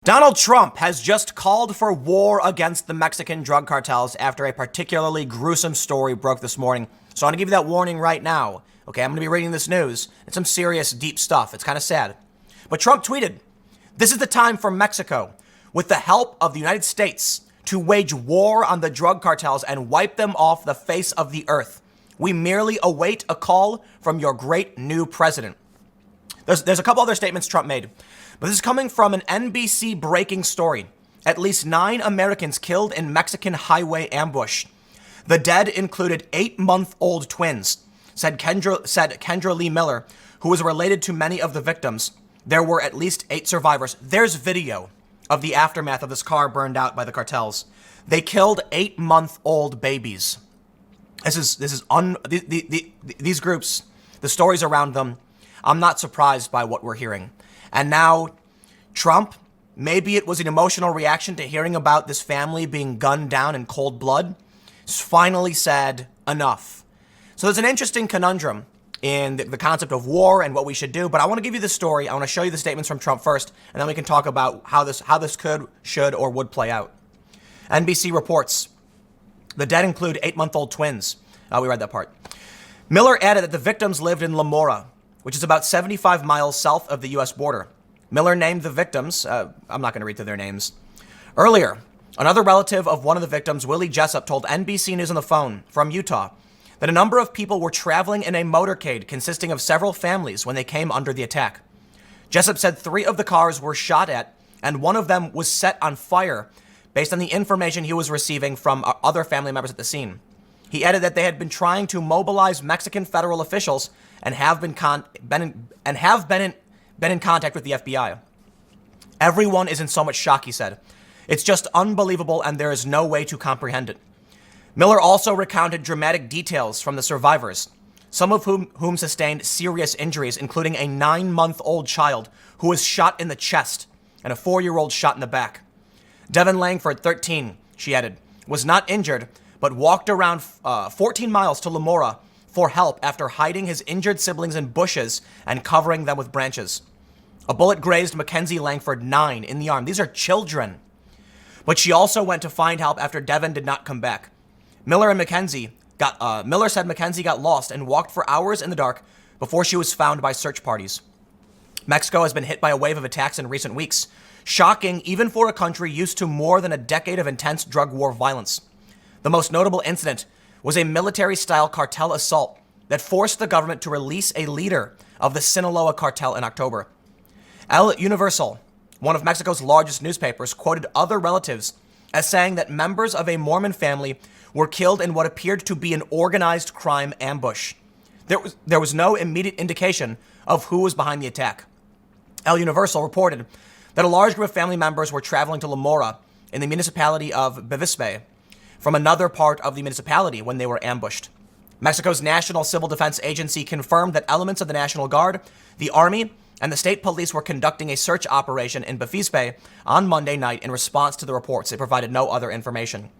Donald Trump has just called for war against the Mexican drug cartels after a particularly gruesome story broke this morning. So I'm going to give you that warning right now. Okay, I'm going to be reading this news. It's some serious, deep stuff. It's kind of sad. But Trump tweeted, "This is the time for Mexico, with the help of the United States, to wage war on the drug cartels and wipe them off the face of the earth. We merely await a call from your great new president." There's a couple other statements Trump made, but this is coming from an NBC breaking story. At least 9 Americans killed in Mexican highway ambush. The dead included 8-month-old twins, said Kendra Lee Miller, who was related to many of the victims. There were at least 8 survivors. There's video of the aftermath of this car burned out by the cartels. They killed 8-month-old babies. These groups, the stories around them, I'm not surprised by what we're hearing. And now Trump, maybe it was an emotional reaction to hearing about this family being gunned down in cold blood, has finally said enough. So there's an interesting conundrum in the concept of war and what we should do. But I want to give you this story. I want to show you the statements from Trump first, and then we can talk about how this could, should, or would play out. NBC reports the dead include 8-month-old twins. We read that part. Miller added that the victims lived in La Mora, which is about 75 miles south of the U.S. border. Miller named the victims. I'm not going to read through their names. Earlier, another relative of one of the victims, Willie Jessup, told NBC News on the phone from Utah that a number of people were traveling in a motorcade consisting of several families when they came under the attack. Jessup said 3 of the cars were shot at, and one of them was set on fire based on the information he was receiving from other family members at the scene. He added that they had been trying to mobilize Mexican federal officials and have been in contact with the FBI. Everyone is in so much shock, he said. It's just unbelievable, and there is no way to comprehend it. Miller also recounted dramatic details from the survivors, some of whom sustained serious injuries, including a 9-month-old child who was shot in the chest and a 4-year-old shot in the back. Devin Langford, 13, she added, was not injured, but walked around 14 miles to La Mora for help after hiding his injured siblings in bushes and covering them with branches. A bullet grazed Mackenzie Langford, 9, in the arm. These are children. But she also went to find help after Devin did not come back. Miller said Mackenzie got lost and walked for hours in the dark before she was found by search parties. Mexico has been hit by a wave of attacks in recent weeks. Shocking, even for a country used to more than a decade of intense drug war violence. The most notable incident was a military-style cartel assault that forced the government to release a leader of the Sinaloa cartel in October. El Universal, one of Mexico's largest newspapers, quoted other relatives as saying that members of a Mormon family were killed in what appeared to be an organized crime ambush. There was no immediate indication of who was behind the attack. El Universal reported that a large group of family members were traveling to La Mora in the municipality of Bevispe from another part of the municipality when they were ambushed. Mexico's National Civil Defense Agency confirmed that elements of the National Guard, the Army, and the state police were conducting a search operation in Bevispe on Monday night in response to the reports. They provided no other information.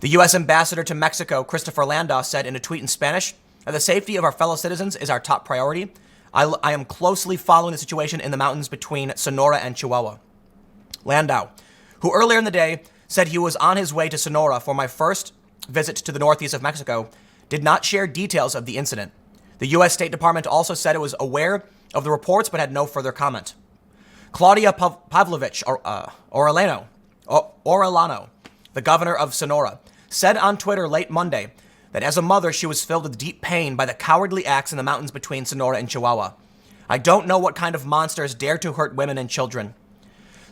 The U.S. ambassador to Mexico, Christopher Landa, said in a tweet in Spanish that the safety of our fellow citizens is our top priority. I am closely following the situation in the mountains between Sonora and Chihuahua. Landau, who earlier in the day said he was on his way to Sonora for my first visit to the northeast of Mexico, did not share details of the incident. The U.S. State Department also said it was aware of the reports but had no further comment. Claudia Pavlovich Orellano, the governor of Sonora, said on Twitter late Monday that as a mother, she was filled with deep pain by the cowardly acts in the mountains between Sonora and Chihuahua. I don't know what kind of monsters dare to hurt women and children.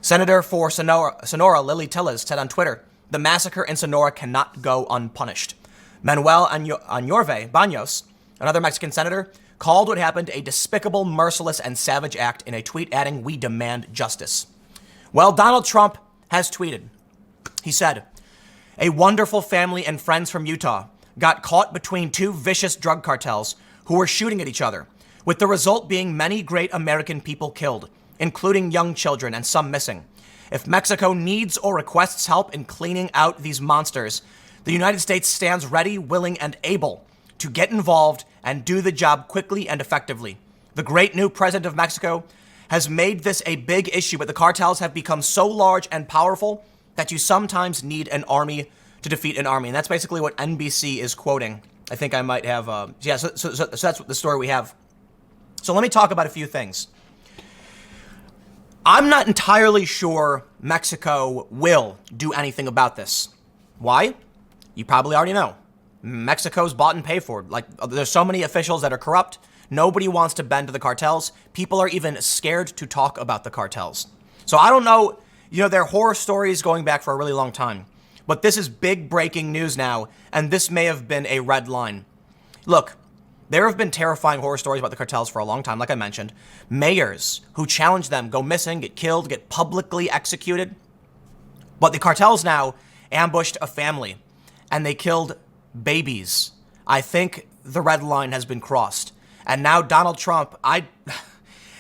Senator for Sonora Lily Tellez said on Twitter, the massacre in Sonora cannot go unpunished. Manuel Añorve Baños, another Mexican senator, called what happened a despicable, merciless, and savage act in a tweet adding, "We demand justice." Well, Donald Trump has tweeted. He said, "A wonderful family and friends from Utah got caught between 2 vicious drug cartels who were shooting at each other, with the result being many great American people killed, including young children and some missing. If Mexico needs or requests help in cleaning out these monsters, the United States stands ready, willing, and able to get involved and do the job quickly and effectively. The great new president of Mexico has made this a big issue, but the cartels have become so large and powerful that you sometimes need an army to defeat an army. And that's basically what NBC is quoting. I think I might have, so that's what the story we have. So let me talk about a few things. I'm not entirely sure Mexico will do anything about this. Why? You probably already know. Mexico's bought and paid for. Like, there's so many officials that are corrupt. Nobody wants to bend to the cartels. People are even scared to talk about the cartels. So I don't know, there are horror stories going back for a really long time. But this is big breaking news now, and this may have been a red line. Look, there have been terrifying horror stories about the cartels for a long time, like I mentioned. Mayors who challenge them go missing, get killed, get publicly executed. But the cartels now ambushed a family, and they killed babies. I think the red line has been crossed. And now Donald Trump,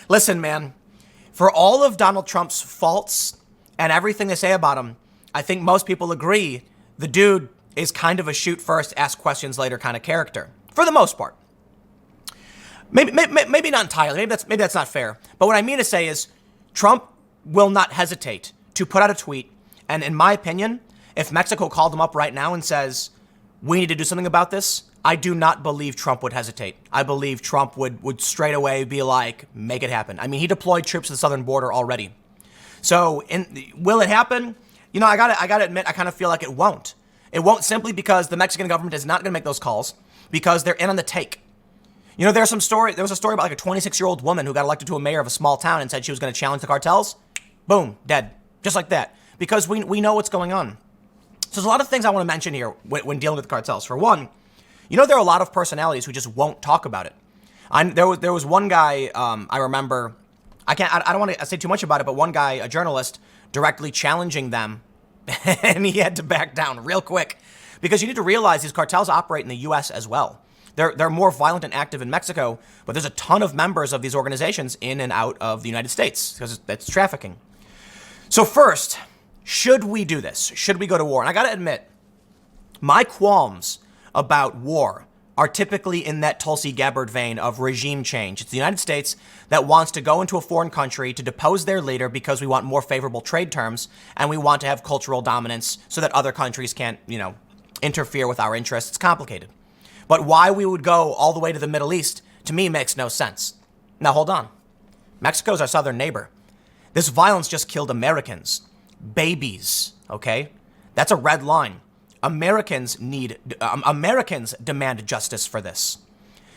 listen, man, for all of Donald Trump's faults and everything they say about him, I think most people agree the dude is kind of a shoot first, ask questions later kind of character, for the most part. Maybe not entirely. Maybe that's not fair. But what I mean to say is Trump will not hesitate to put out a tweet. And in my opinion, if Mexico called him up right now and says, we need to do something about this, I do not believe Trump would hesitate. I believe Trump would straight away be like, make it happen. I mean, he deployed troops to the southern border already. So will it happen? I gotta admit, I kind of feel like it won't. It won't simply because the Mexican government is not going to make those calls because they're in on the take. There was a story about like a 26-year-old woman who got elected to a mayor of a small town and said she was going to challenge the cartels. Boom, dead. Just like that. Because we know what's going on. So there's a lot of things I want to mention here when dealing with the cartels. For one, there are a lot of personalities who just won't talk about it. There was one guy, I remember, I don't want to say too much about it, but one guy, a journalist, directly challenging them, and he had to back down real quick. Because you need to realize these cartels operate in the U.S. as well. They're more violent and active in Mexico, but there's a ton of members of these organizations in and out of the United States, because that's trafficking. So first, should we do this? Should we go to war? And I gotta admit, my qualms about war are typically in that Tulsi Gabbard vein of regime change. It's the United States that wants to go into a foreign country to depose their leader because we want more favorable trade terms, and we want to have cultural dominance so that other countries can't, interfere with our interests. It's complicated. But why we would go all the way to the Middle East, to me, makes no sense. Now, hold on. Mexico's our southern neighbor. This violence just killed Americans. Babies, okay? That's a red line. Americans demand justice for this.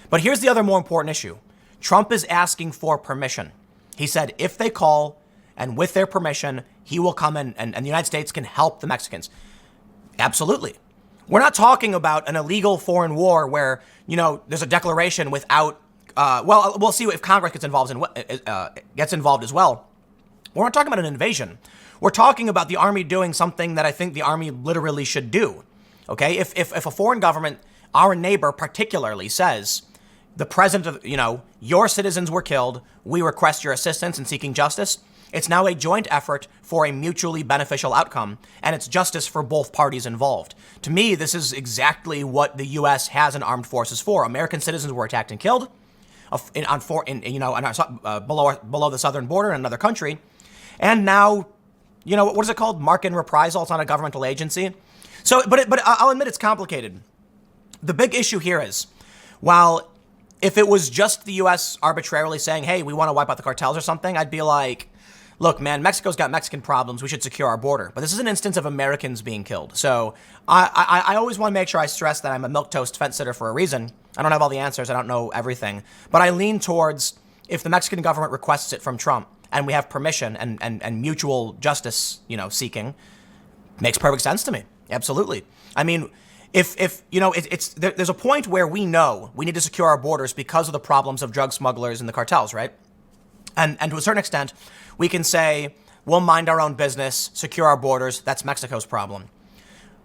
But here's the other more important issue. Trump is asking for permission. He said if they call and with their permission, he will come in and the United States can help the Mexicans. Absolutely. We're not talking about an illegal foreign war where, there's a declaration without, we'll see if Congress gets involved as well. We're not talking about an invasion. We're talking about the army doing something that I think the army literally should do. Okay? If a foreign government, our neighbor particularly, says, the president of, your citizens were killed, we request your assistance in seeking justice, it's now a joint effort for a mutually beneficial outcome, and it's justice for both parties involved. To me, this is exactly what the U.S. has an armed forces for. American citizens were attacked and killed below the southern border in another country, and now, what is it called? Mark in reprisal. It's not a governmental agency. So, but I'll admit it's complicated. The big issue here is, while if it was just the U.S. arbitrarily saying, hey, we want to wipe out the cartels or something, I'd be like, look, man, Mexico's got Mexican problems. We should secure our border. But this is an instance of Americans being killed. So I always want to make sure I stress that I'm a milquetoast fence sitter for a reason. I don't have all the answers. I don't know everything. But I lean towards if the Mexican government requests it from Trump and we have permission and mutual justice, seeking, makes perfect sense to me. Absolutely. I mean, if there's a point where we know we need to secure our borders because of the problems of drug smugglers and the cartels, right? And to a certain extent, we can say, we'll mind our own business, secure our borders. That's Mexico's problem.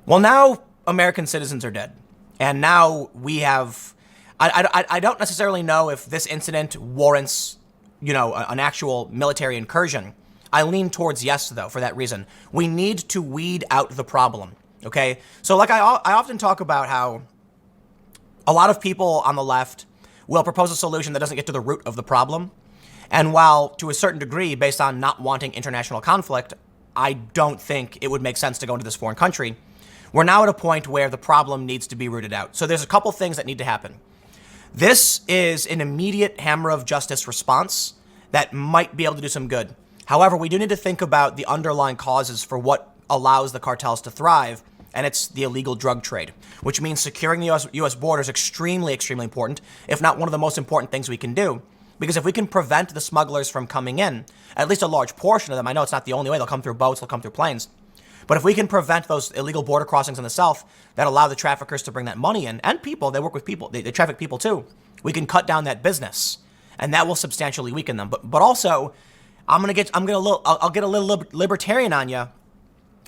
Well, now American citizens are dead. And now we have, I don't necessarily know if this incident warrants, an actual military incursion. I lean towards yes, though, for that reason. We need to weed out the problem, okay? So like I often talk about how a lot of people on the left will propose a solution that doesn't get to the root of the problem. And while to a certain degree, based on not wanting international conflict, I don't think it would make sense to go into this foreign country, we're now at a point where the problem needs to be rooted out. So there's a couple things that need to happen. This is an immediate hammer of justice response that might be able to do some good. However, we do need to think about the underlying causes for what allows the cartels to thrive, and it's the illegal drug trade, which means securing the U.S. border is extremely, extremely important, if not one of the most important things we can do. Because if we can prevent the smugglers from coming in, at least a large portion of them, I know it's not the only way, they'll come through boats, they'll come through planes, but if we can prevent those illegal border crossings in the south that allow the traffickers to bring that money in, and people, they work with people, they traffic people too, we can cut down that business, and that will substantially weaken them. But also, I'll get a little libertarian on you.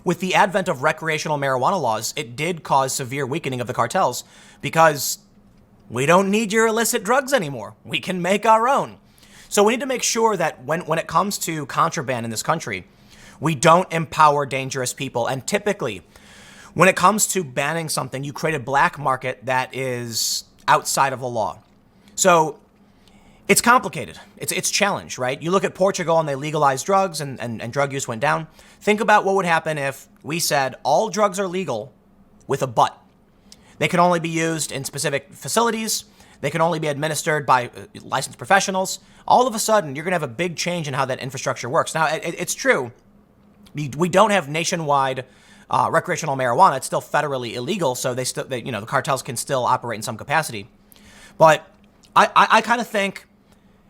With the advent of recreational marijuana laws, it did cause severe weakening of the cartels because we don't need your illicit drugs anymore. We can make our own. So we need to make sure that when it comes to contraband in this country, we don't empower dangerous people. And typically, when it comes to banning something, you create a black market that is outside of the law. So it's complicated. It's challenged, right? You look at Portugal and they legalized drugs and drug use went down. Think about what would happen if we said all drugs are legal with a but. They can only be used in specific facilities. They can only be administered by licensed professionals. All of a sudden, you're going to have a big change in how that infrastructure works. Now, it's true. We don't have nationwide recreational marijuana. It's still federally illegal, so the cartels can still operate in some capacity. But I kind of think,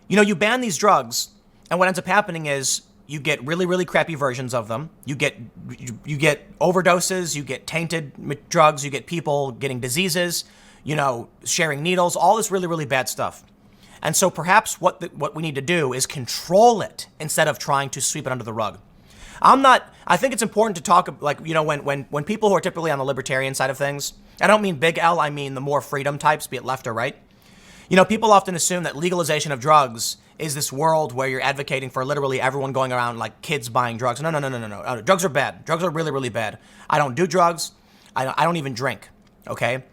you ban these drugs, and what ends up happening is you get really, really crappy versions of them. You get overdoses, you get tainted drugs, you get people getting diseases, sharing needles, all this really, really bad stuff. And so perhaps what we need to do is control it instead of trying to sweep it under the rug. I think it's important to talk, when people who are typically on the libertarian side of things, I don't mean big L, I mean the more freedom types, be it left or right. People often assume that legalization of drugs is this world where you're advocating for literally everyone going around like kids buying drugs. No. Drugs are bad. Drugs are really, really bad. I don't do drugs. I don't even drink, okay?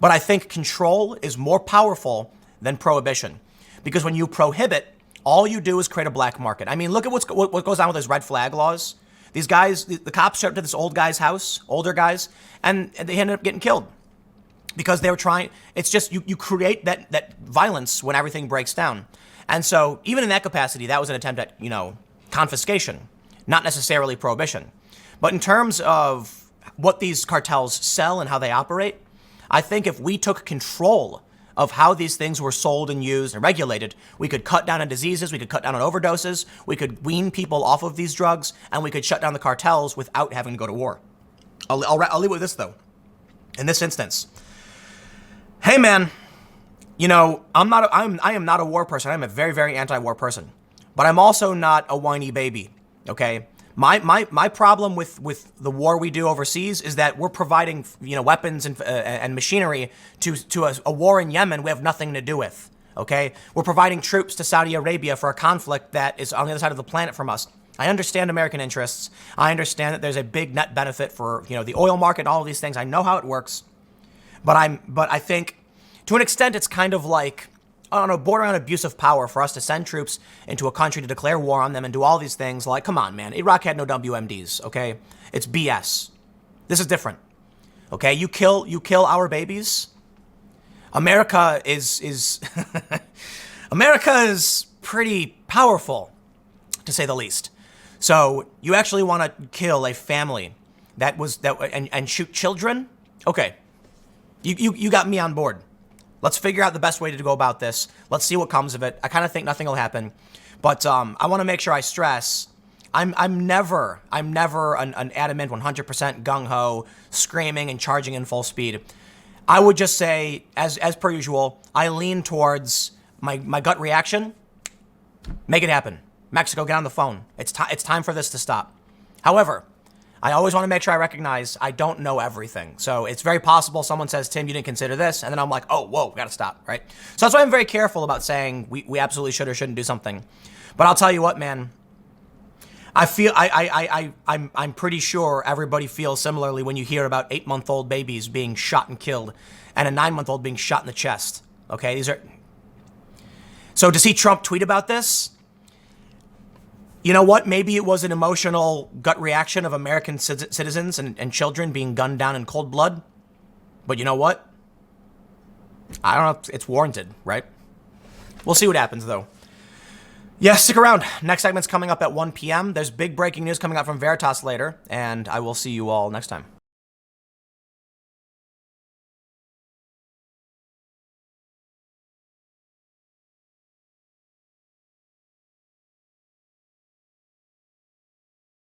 But I think control is more powerful than prohibition. Because when you prohibit, all you do is create a black market. I mean, look at what goes on with those red flag laws. These guys, the cops showed up to this old guy's house, older guys, and they ended up getting killed. Because they were trying, it's just, you create that violence when everything breaks down. And so even in that capacity, that was an attempt at, confiscation, not necessarily prohibition. But in terms of what these cartels sell and how they operate, I think if we took control of how these things were sold and used and regulated, we could cut down on diseases, we could cut down on overdoses, we could wean people off of these drugs, and we could shut down the cartels without having to go to war. I'll leave with this, though. In this instance, hey, man, I am not a war person. I'm a very, very anti-war person. But I'm also not a whiny baby, okay? My problem with the war we do overseas is that we're providing, weapons and machinery to a war in Yemen we have nothing to do with, okay? We're providing troops to Saudi Arabia for a conflict that is on the other side of the planet from us. I understand American interests. I understand that there's a big net benefit for, the oil market and all of these things. I know how it works. But I think, to an extent, it's kind of like, borderline abuse of power for us to send troops into a country to declare war on them and do all these things. Like, come on, man. Iraq had no WMDs, okay? It's BS. This is different, okay? You kill our babies. America is America is pretty powerful, to say the least. So you actually want to kill a family and shoot children? Okay. You got me on board. Let's figure out the best way to go about this. Let's see what comes of it. I kind of think nothing will happen. But I want to make sure I stress, I'm never an adamant 100% gung-ho, screaming and charging in full speed. I would just say, as per usual, I lean towards my gut reaction. Make it happen. Mexico, get on the phone. It's time for this to stop. However, I always want to make sure I recognize I don't know everything. So it's very possible someone says, Tim, you didn't consider this. And then I'm like, oh, whoa, got to stop, right? So that's why I'm very careful about saying we absolutely should or shouldn't do something. But I'll tell you what, man, I'm pretty sure everybody feels similarly when you hear about 8-month-old babies being shot and killed and a 9-month-old being shot in the chest. Okay, so to see Trump tweet about this, You know what? Maybe it was an emotional gut reaction of American citizens and children being gunned down in cold blood. But you know what? I don't know. It's warranted, right? We'll see what happens, though. Yeah, stick around. Next segment's coming up at 1 p.m. There's big breaking news coming out from Veritas later, and I will see you all next time.